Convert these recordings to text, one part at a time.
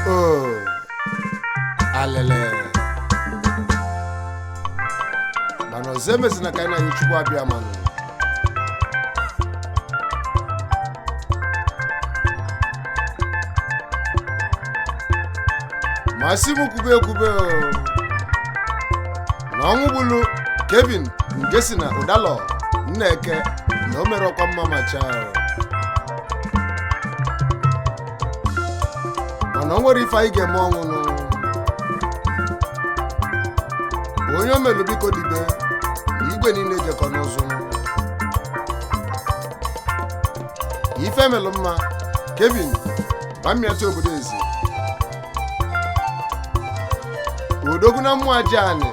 Oh, alele. Bano zeme zina kaina yuchukwu abịa manu. Masimu kube na ọnwụ bulu Kevin Ngesi na Udalo Nneke na o mere ọkwa mma macha. Mana o nwere ife anyị ga-eme ọnwụ nụ. Onye o melu biko dibe na igwe niile jekọ n'ụzụ. Ife melu mma Kevin bamiata obodo ezi. Odogwu na mmụọ aja anyị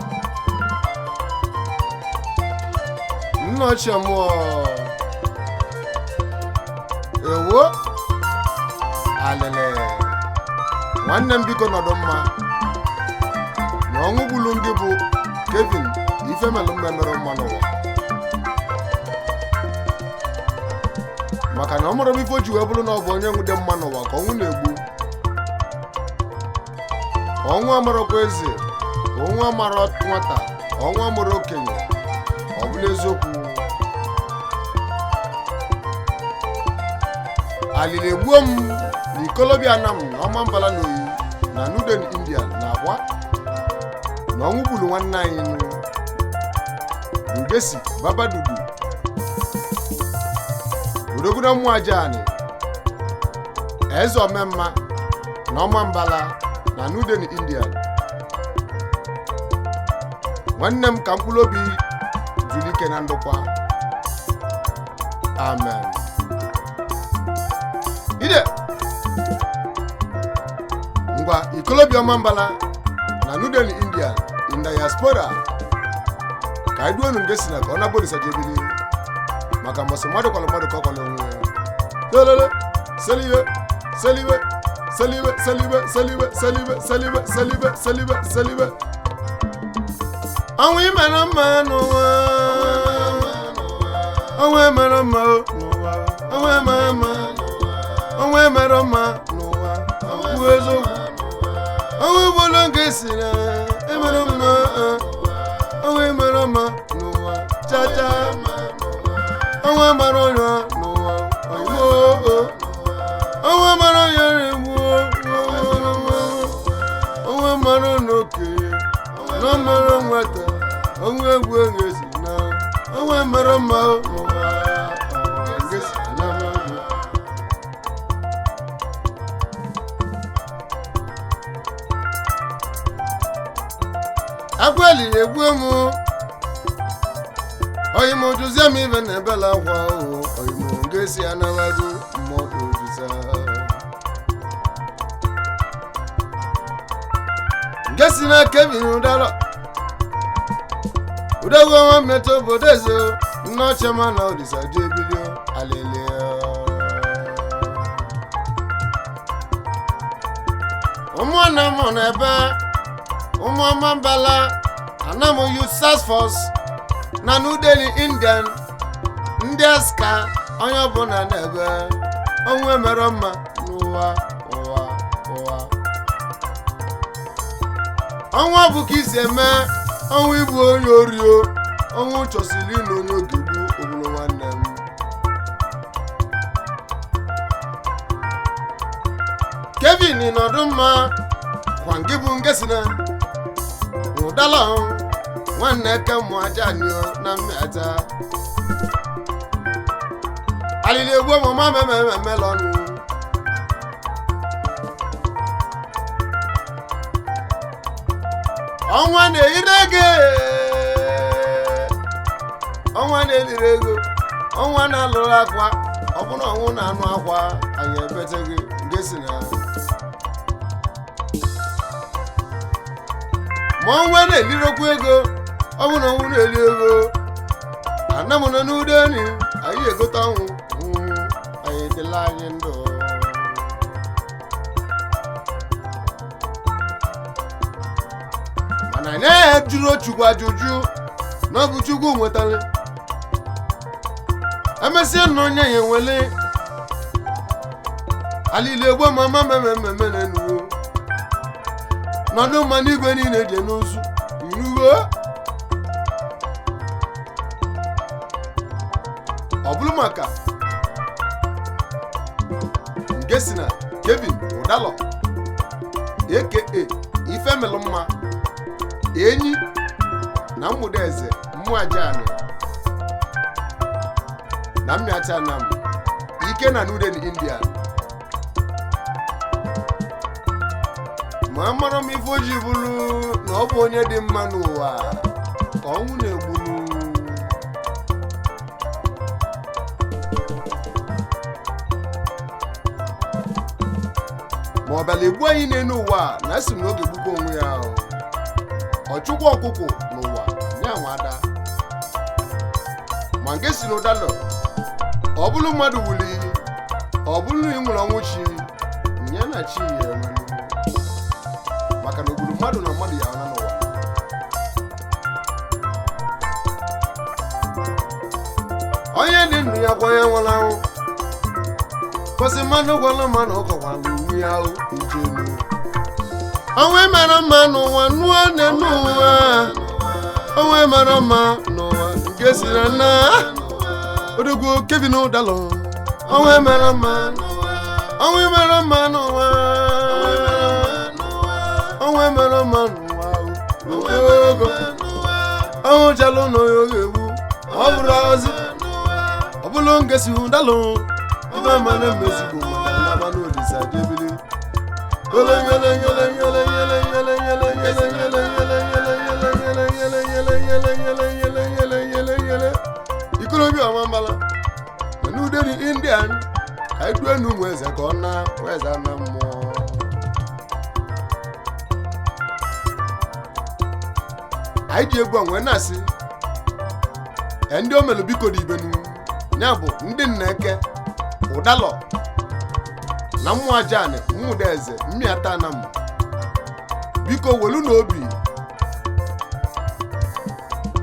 nna ochie mmụọ ewo alele nwanne m biko nọdụ mma na ọnwụ gbulu ndị bụ Kevin ife melụ mmemere mma n'ụwa maka na ọ mụrụ m ife o ji wee bụrụ na ọ bụ onye nwude mma n'ụwa ka ọnwụ na-egbu ọnwụ amarọkwa eze ọnwụ amarọ nwata ọnwụ amụrụ okenye ọ bụla eziokwu alili egbuo m n'ikolobịa nam na ọma mbala n'oyi na Nuden India na akwa na ọnwụ gburu nwanne anyị nụ Ngesi Babadudu Odogwu na mmụọ aja anyị eze omemma na ọma mbala na Nuden India nwanne m ka mkpụrụ obi juru ike na ndokwa amen ide ngwa ikolobịa ọma mbala na Nuden India in diaspora ka anyị duonu Ngesi na ka ọ na-agbolisa jebili maka mbọsị mmadụ kwalụ mmadụ ka ọ kwalụ onwe ya lelele seliwe seliwe seliwe seliwe seliwe seliwe seliwe seliwe seliwe seliwe ọnwụ imere mma n'ụwa ọnwụ emere mma n'ụwa ọnwụ emere mma ọnwụ emere mma n'ụwa ọnwụ eziokwu ọnwụ bụlụ Ngesi na emere mma ọnwụ emere mma n'ụwa chacha ọnwụ emere ọnya n'ụwa ọnwụ emere ọnya na-egbu ọnwụ emere n'okenye na mere nwata ọnwụ egwu Ngesi na ọnwụ emere mma n'ụwa Ngesi na mmadụ akweli egbu m oyim ojuzie m ibe na ebela akwa oyim Ngesi anabago mmụọ ojuza Ngesi na Kevin Udalo Udogwu ọnwa mmetụ obodo eze nna ochie ma na Olisa ji ebilio alele ụmụnna m n'ebe ụmụọma mbala anam Youth Task Force na Nuden Indian ndị aska onye ọbụla n'ebe ọnwụ emere mma n'ụwa ọnwụ bụ ka isi eme ọnwụ igbu onye orio ọnwụ chọsiri na onye ogegbu ogburu nwanne m Kevin nọdụ mma kwa ngị bụ Ngesi na Udalo nwanne ke mmụọ aja nyo na mmeta alili egbu ọmụma memememela ọnụ ọnwa na-eyiri ego ọnwa na-eliri ego ọnwa na-alụrụ akwa ọ bụrụ ọnwụ na-anụ akwa anyị ebeteghị Ngesi na ma ọnwa na-elirokwu ego ọ bụrụ ọnwụ na-eli ego ana m nọ n'udo enyi anyị egote ọnwụ anyị dịla anyị ndụ mana anyị jụrụ Chukwu ajụjụ na ọ bụ Chukwu nwetara emesịa na onye ya enwele alili egbo mama memememe n'enuwo nọdụ mmanụ igwe niile je n'ozu irugo ọ bụrụ maka nke si na Kevin Udalo aka Ifemelụmma enyi na mmụda eze mmụajani na mmịacha nam ike na New Delhi India ma mara m ife oji bụrụ na ọ bụ onye dị mma n'ụwa ka ọnwụ na-egburu ma ọ bịala egbu anyị n'elu ụwa na esi n'oge gbukwa onwe ya ọchụkwa ọkụkụ n'ụwa ya nwada ma nke si n'Udalo ọ bụrụ mmadụ wuli ọ bụrụ na ị nwere ọnwụ chi ya na chi ya enwere maka na ogburu mmadụ na mmadụ ya ọna n'ụwa onye dị ndụ ya kwa ya nwere ahụ kwụsị mmadụ gwara mmadụ ọkọkwala uwe ya ijelu onwe mara mma n'ụwa nụọ nne n'ụwa onwe mara mma n'ụwa nke siri na odogwu Kevin Udalo onwe mara mma onwe mara mma n'ụwa onwe mara mma n'ụwa ogo ọnwụ chalụ n'oge egwu ọ bụrụ ozi ọ bụrụ nke si Udalo ibe mana mmezigbo maka naba n'Olisa jebili ikolobịa ọmambala na New Delhi Indian ka idu enu nwe eze ka ọ na eze na mmụọ anyị ji egwu onwe na-asị ndị omelu biko dị ibenu ya bụ ndị Nneke Udalo na mmụajani mmụda eze mmịata na m biko welu n'obi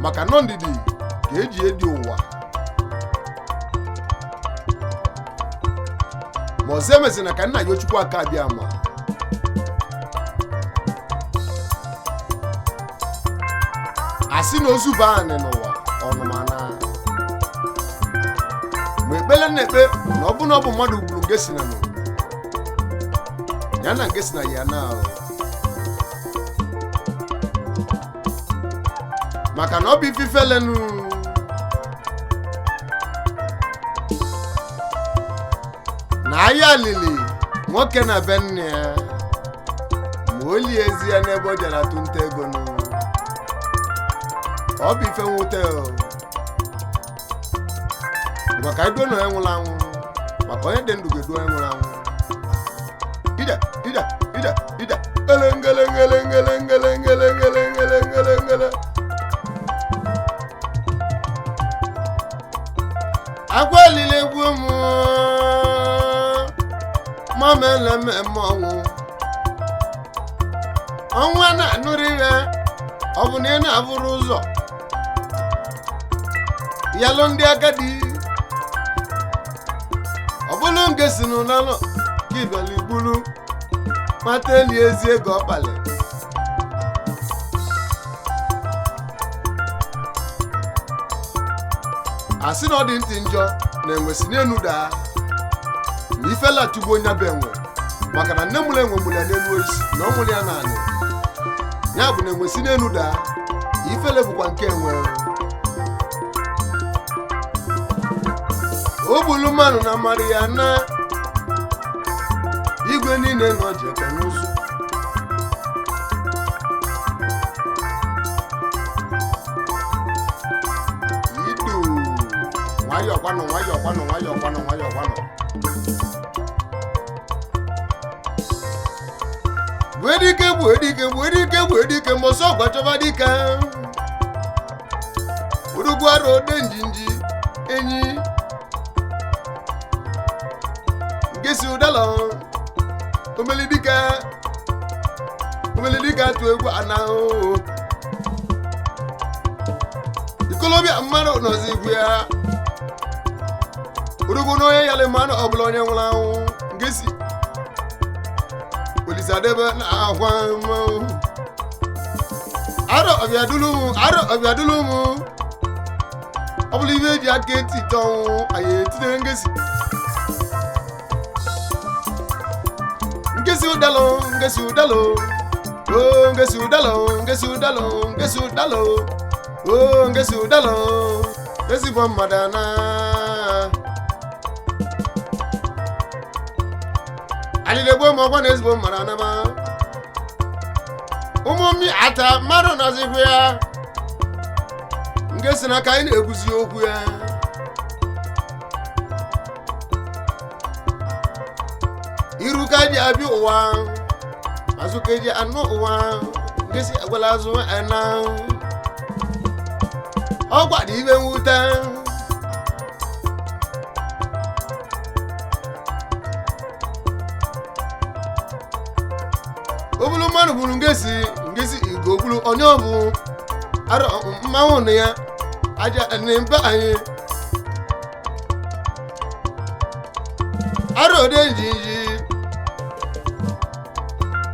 maka nọ ndidi ka eji edi ụwa ma ọzọ emezina ka nna ya Chukwu aka abịa ma asị na ozu baa anyị n'ụwa ọnụmana ma ekpele na-ekpe na ọ bụ na ọ bụ mmadụ gburu nke si na n'ụwa ya na nke si na ya na maka na ọ bụ ififelenu na ahịa alili nwoke na be nne ya ma o lie ezi ya n'ebe o jere atụ nta ego ọ bụ ife nwute maka ido na onye nwụrụ anwụ maka onye dị ndụ ga-edu onye nwụrụ anwụ ida ngele agwa elile egwu m mama eleme ọnwụ a na-anụrụ ihe ọ bụ na ị na-abụrụ ụzọ yalụ ndị agadi ọ bụrụ nke si n'ụlọ ka ịbịala igburu mata eli ezi ego ọkpali asị na ọ dị ntị njọ na enwesi n'elu daa na ifela tugbo onye bụ enwe maka na nne mụrụ enwe mụrụ ya n'elu osisi na ọ mụrụ ya naanị ya bụ na enwesi n'elu daa ifele bụkwa nke enwe o gburu mmanụ na mmadụ ya na igwe niile nọ jekọ n'ụzọ idu nwayọọ kwanụ bụ edike mbọsọ ọgwachọba dike urugwara ode njinji enyi ngesi Udalo omelidika atụ egwu ana ikolobịa mmadụ nọzi igwu ya urugwu na onye yalị mmadụ ọ bụla onye nwụrụ anwụ ngesi Olisa debe na akwa aro obiadulumu obulu ibe ji aka eti tonwu aye etine ngesi udalo oh ngesi udalo ngesi bo madana alile bo mo gwa ngesi bo madana ba umumi ata maro na zihu ya ngesi na kai na eguzi okwu ya iruka di abi ụwa azuka di anu ụwa ngesi agwala azu ana ogwa di ibe nwuta obulu manu bulu ngesi igo bulu onye obu aro mmanwu ne ya aja ne mba anyi aro de jinji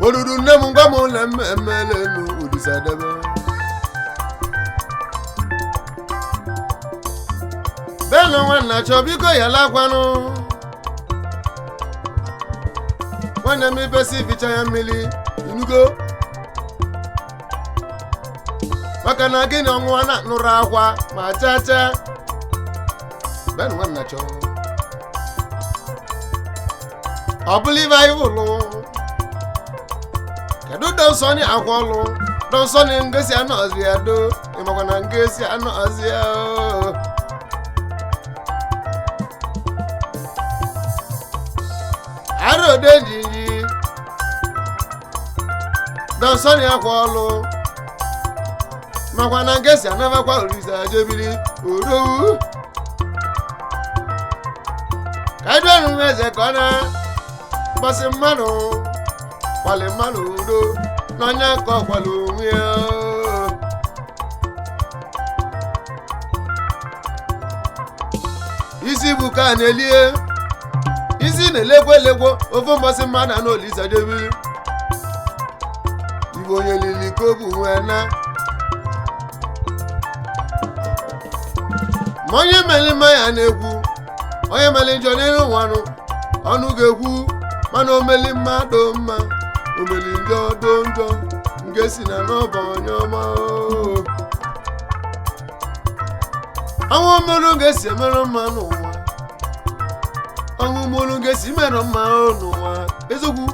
oludu nne m ngwa m ụlọ mmelenu udisadebe belo nwanna chọ biko ya lakwanụ nwanne m ibesi ficha ya mmiri inugo maka na gịnị ọnwụwa na nụrụ akwa ma chacha belo nwanna chọ ọ bụla ibe anyị ụlụ kedu dọnsọ ni akwọlụ dọnsọ ni ngesi anọzi ya do ịmakwa na ngesi anọzi ya aro de njinji dọnsọ ni akwọlụ makwa na ngesi anabakwa orisa jebiri orowu kaidu enu eze ka ọ na bọsị mmanụ kwale mmanụ udo n'ọnya ka ọ kwale onwe ya isi bụ ka na-elie isi na-elekwo ofe mbọsị mmadụ na olisa debiri igbo onye lili ka obu nwee na ma onye meli mma ya na-ekwu onye meli njọ n'elu nwanụ ọnụ ga-ekwu mana omeli mmadụ mma omeli njọ do njọ ngesi na n'ọba onye ọma ọnwụ mmerụ ga-esi emerụ mma n'ụwa ọnwụ mmerụ ga-esi merụ mma n'ụwa eziokwu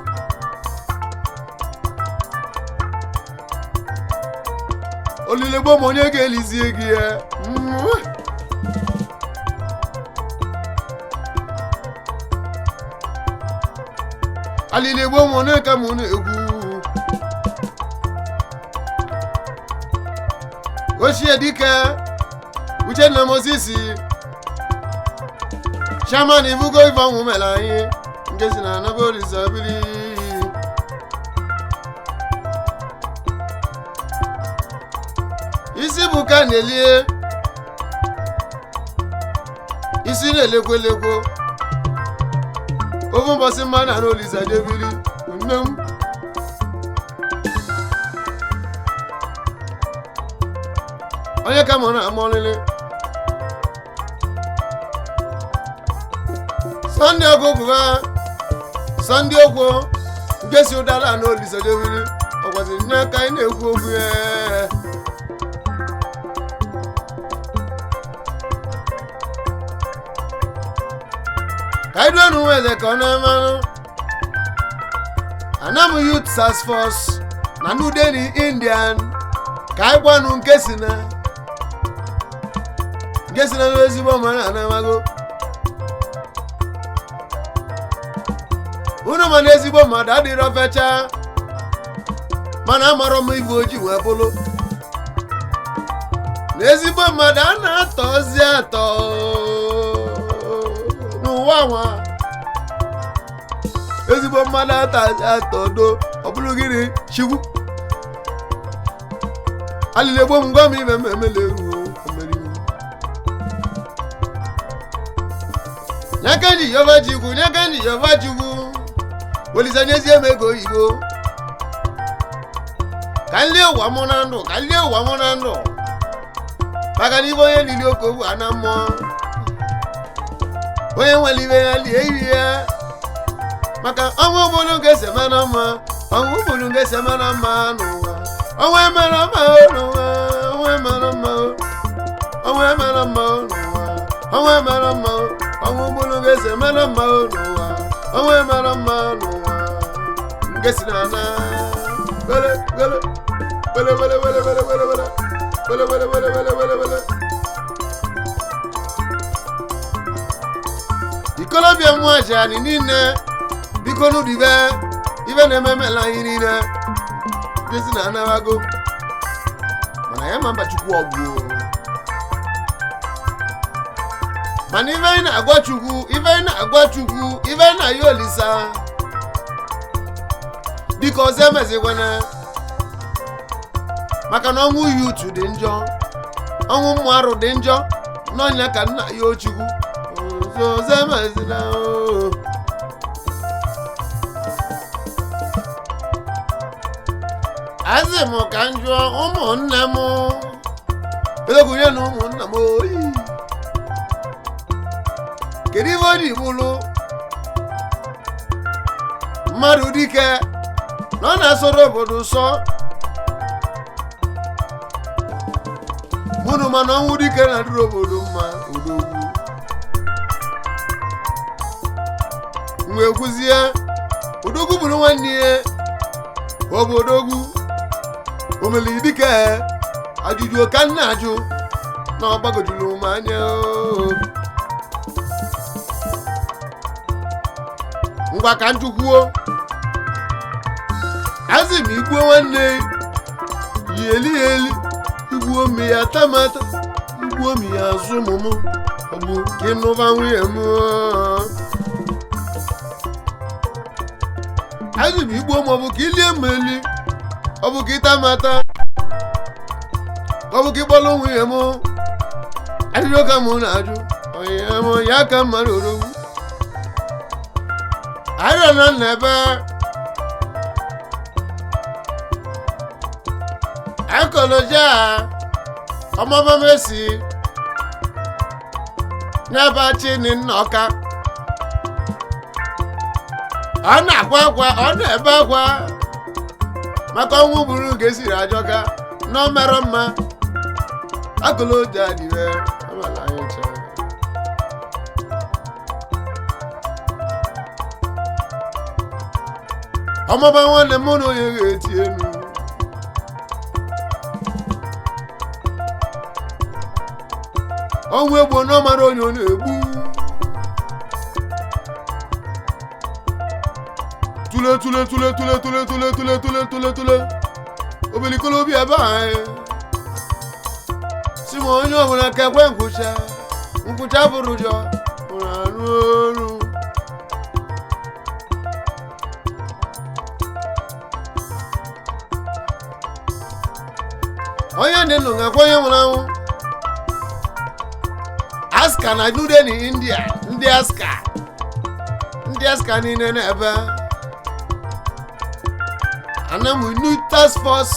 olile gboo ma onye ga-elizie gị ya alile gboo ma onye ka mụ na-egwu ochie dike Uchenna Mosisi shaman ibugo ife ọnwụ mere anyị nke si na anaba orisabili isi bụ ka na-elie isi na-elekwelekwo ofu mbọsị mmadụ na olisa debili nne m onye ka mụ na-amọlele Sunday Ogogo Sunday Ogwo nke si ụdara na olisa debili ọkwasịrị nye aka anyị na-ekwu okwu ya Kaidu enu weze ka ọ na-emanụ Anam Youth Task Force na New Delhi Indian ka anyị gwanụ nke si na n'ezigbo mara anamago unu ma na ezigbo mmadụ adịrọ fecha mana amarọ m ibu ojii wee bụrụ na ezigbo mmadụ a na-atọzi atọ n'ụwa nwa ezigbo mmadụ atazi atọ do ọ bụrụ gịnị chigwu alile gboo m gwa m ime mmemeleru nyakanji yova chukwu olisa nyezie m ego oyibo kalie ụwa mụ na ndụ kalie ụwa mụ na ndụ maka na ibe onye lili oke ogbu ana mmụọ onye nwere ibe ya lie iri ya maka ọnwụ obodo ga-ese mara mma ọnwụ obodo ga-ese mara mma n'ụwa ọnwụ emere mma n'ụwa ọnwụ emere mma ọnwụ emere mma n'ụwa ọnwụ emere mma ọnwụ obodo ga-ese mara mma n'ụwa ọnwụ emere mma n'ụwa nke si na ana wele wele wele wele wele wele wele wele wele wele wele wele wele wele ikolobia mwaje ani niile biko nudibe ibe na-ememe la anyị niile desi na anabago mana ya mamba chukwu ọgwụ mana ibe anyị na-agwa chukwu ibe anyị na-agwa chukwu ibe anyị na-ayọ olisa biko ọzọ emezikwana maka na ọnwụ yutu dị njọ ọnwụ mmụ arụ dị njọ n'ọnya ka nna ya ochukwu ọzọ emezina azị m ka njọ ụmụnne m egwunye na ụmụnna m oyi kedu ibe ọ dị bụrụ mmadụ dike na ọ na-asọrọ obodo sọ mụnụ mana ọnwụ dike na-adịrị obodo mma odogwu mgbe kwuzie odogwu bụrụ nwanne ya obodogwu omeli dike ajụjụ ka nna ajụ na ọgbagojuru m anya ngwa ka njukwuo azị m igbuo nwanne yeli eli igbuo m ya tamata igbuo m ya azụ mụmụ ọgbụ ka ịnụba nwunye m azị m igbuo m ọbụ ka ilie m eli ọ bụ ka ịtamata ọ bụ ka ịkpọrọ nwunye m ajụjụ ka m na-ajụ onye m ya ka mmadụ orogwu arịọ na nnebe akọlọja ọmọba mesi n'ebe chini nnọka ọ na-akwa akwa ọ na-ebe akwa maka ọnwụ buru nke siri ajọka na o mere mma akọlọja dịwe amala anyị chọrọ ọmọba nwanne m na onye ga-eti enu ọnwụ egbo na ọmara onye ọ na-egbu tule tule tule tule tule tule tule tule tule tule obelikolo obi ebe anyị si ma onye ọbụla ka ekwe nkwụcha bụrụ ụjọ bụrụ anụ ọrụ onye dị ndụ ga-akwa onye nwụrụ anwụ aska na dude na india ndị aska niile na-ebe anamu new task force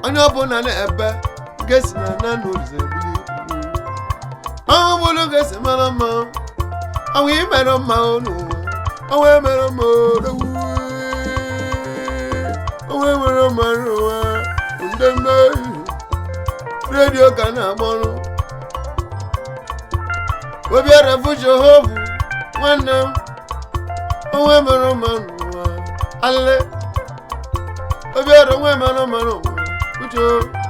onye ọbụla na-ebe gesi na nana olizebili ọnwụ bụrụ gesi mara mma ọnwụ imere mma n'ụwa ọnwụ emere mma n'ụwa ọnwụ emere mma n'ụwa ndị mmehie redio ka na-agbọrọ obiara bụ Jehova nwanne m onwe mere mma n'ụwa ale obiara onwe mere mma n'ụwa uche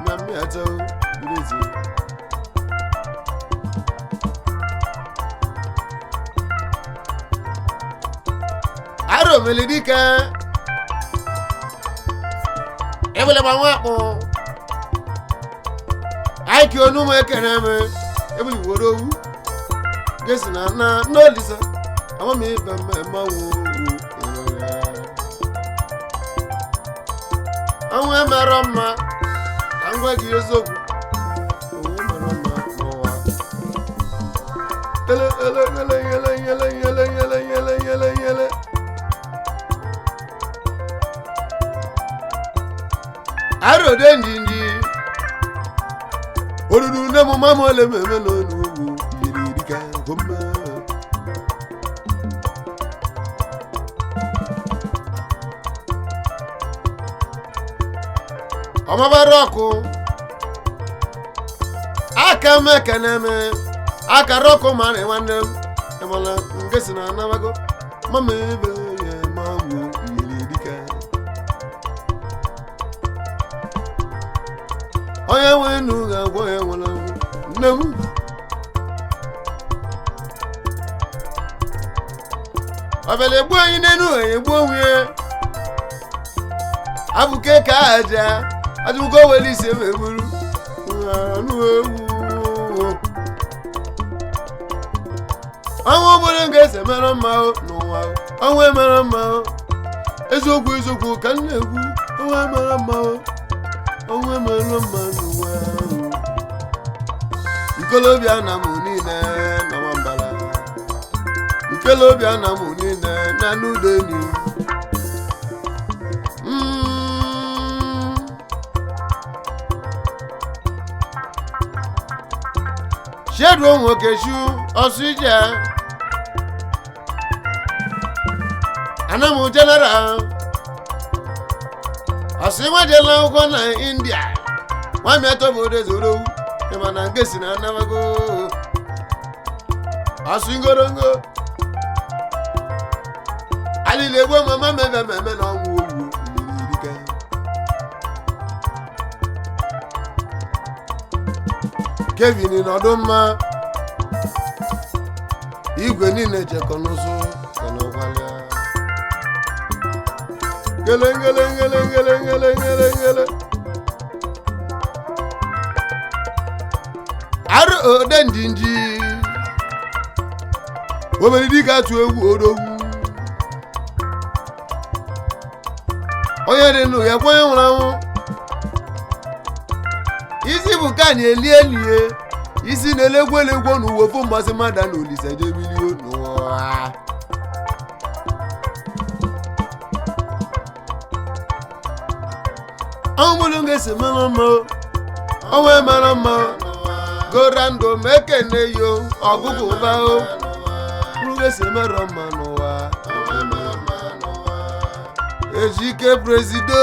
na mmịata burezi aro melidika ebele gbanwe akpụ aiki onu m ekere m ebuli woro owu gesi na na n'olisa amami ibe mmemme ọnwụ ọnwụ emere mma ka ngwa gị eziokwu ọnwụ emere mma n'ụwa ele ele ele ele ele ele ele ele ele ele aro denjinji odudu ne mo mama le meme no nu yiri dika gomma ọmọ baroko aka mekeneme aka roko mane nwanne m emala ngesi na anabago mama ebe ya mawo yiri dika onye wenu ga-agwọ ya nwere nne m ọbịala egbu anyị n'enu egbu onwe ya abụke ka aja adụgo wele isi emegburu anụ ewu ọnwa obodo ga-ese mere mma n'ụwa ọnwa emere mma eziokwu ka m na-egwu ọnwa emere mma ọnwa emere mma n'ụwa ikolobịa na mụ niile na nwambara ikolobịa na mụ niile na n'udeni shedu nwoke shu ọsụije anamu general ọsịnwejela akwụkwọ na India nwami etobodo zoro ịmana nke si na anabago ọsịngorongo alilegbo mama meme na ọnwụ owu irike Kevin nọdụ mma igwe niile jekọ n'ụzụ kanọgwalịa ngele arụ ode ndinji obere dịka atụ egwu odogwu onye dị ndụ ya kwenye nwụrụ anwụ isi bụ ka anyị elie isi na-elegwo n'uwe ofu mgbasị mmadụ na olise jebilio n'ụwa ọmụlụ ga-esi mara mma ọnwa mara mma gorando mekene yo ọgụgụ bao mụlụ ga-esi mara mma n'ụwa ejike prezido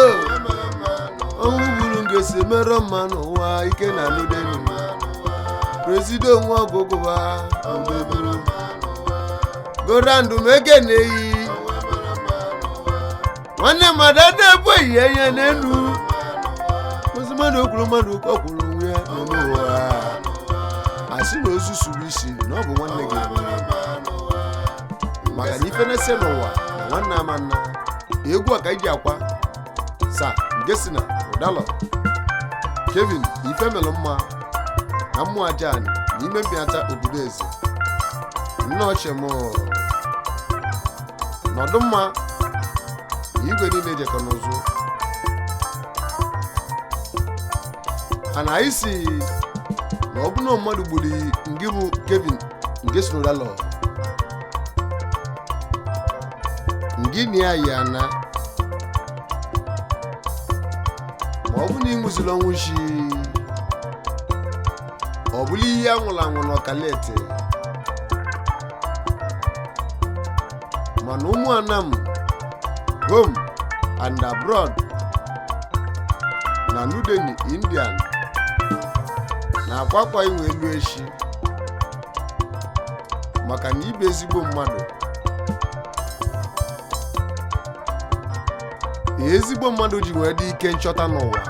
ọmụlụ ga-esi mara mma n'ụwa ike na alụdeni prezido nwa ọgụgụ ba gorando mekene yi nwanne mmadụ adịbụ ihe ya n'elu mmadụ okwuru mmadụ ọkwuru onwe ya n'ụwa asị na ozu suru isi na ọ bụ nwanne gị maka na ife na-ese n'ụwa na nwanne ama nna egwu a ka iji akwa sa ngesi na ụdalọ Kevin ife melụ mma na mmụọ aja anyị n'ime mbịata obodo eze nne ochie m nọdụ mma igwe niile jekọ n'ụzụ ana isi na ọ bụ na mmadụ gburu ngị bụ Kevin nke sonodalọ ngị na ya yi ana ma ọ bụ na ịnwụziri ọnwụ shi ọ bụla ihe anwụrụ anwụ n'ọkalete mana ụmụ anam home and abroad na Nudeni Indian na akwakwa inwe elu eshi maka na ibe ezigbo mmadụ ezigbo mmadụ ji nwee dị ike nchọta n'ụwa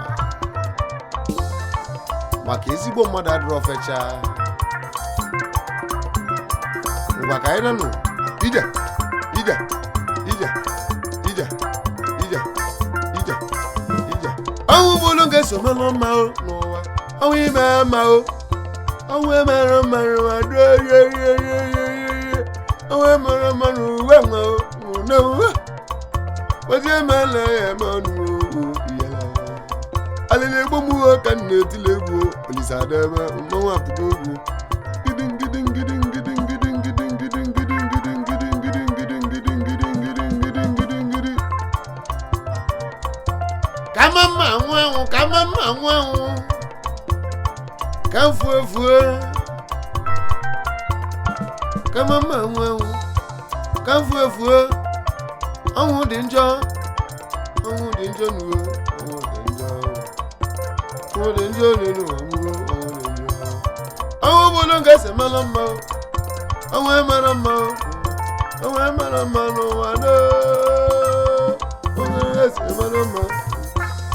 maka ezigbo mmadụ adịrọ fecha ngwa ka anyị nanụ ije ọnwụ bụrụ ga-eso melụ mma n'ụwa ọnwụ ime mma ọnwụ emere mma n'ụwa ọnwụ emere mma n'uwe nwe uwe ozi emela ya eme ọnụ alịla egbo m ka m na-etile egwu Olise Adebe mmanwụ apụgo egwu ka Kamama nwanwu, kamama nwanwu. Kamfue. Kamama nwanwu. Kamfue. Ọnwụ dị njọ. Ọnwụ dị njọ nuwo. Ọnwụ dị njọ. Ọnwụ dị njọ nínú ọmụgo. Ọnwụ dị njọ. Ọnwụ bụrụ nke si mara mma. Ọnwụ mara mma. Ọnwụ mara mma n'ụwa no. Ọnwụ si mara mma.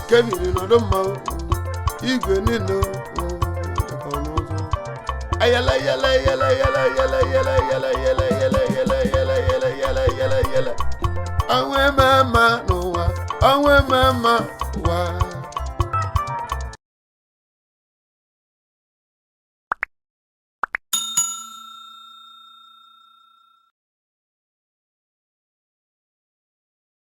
Kevin nọdụ mma. Igwe niile. Ayala yala. Ọnwụ mama n'ụwa. Ọnwụ mama.